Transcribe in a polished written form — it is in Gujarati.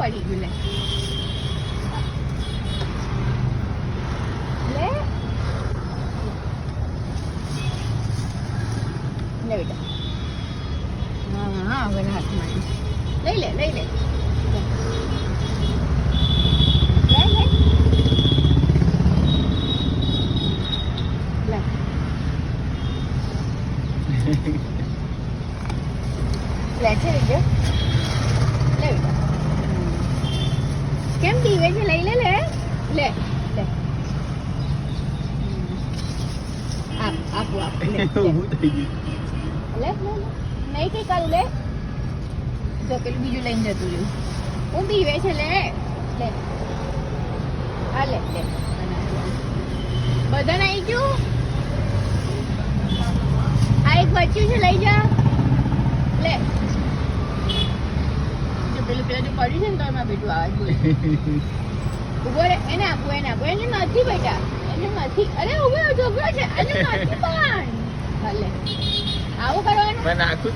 પડી ગયું લે લે લે બેટા હા હવે હાથમાં લઈ લે લઈ લે લે લે છે લીધે લે બેટા કેમ પીવે છે લઈ લે લે લે લે આપું આપું લે લે નહીં કઈ કરું લે જો પેલું બીજું લઈને જતું રહ્યું હું પીવે છે લે લે આ લે લે બધાને આવી ગયું આ એક બચ્યું છે લઈ જા લે જો પેલું પેલું પડ્યું છે ને તો એમાં બેઠું આવાજ બોલે ઉભો રે એને આપું એને નથી બેટા એને નથી અરે ઉભો છોકરો છે એને નથી પણ હાલે આવું કરવાનું મેં નાખું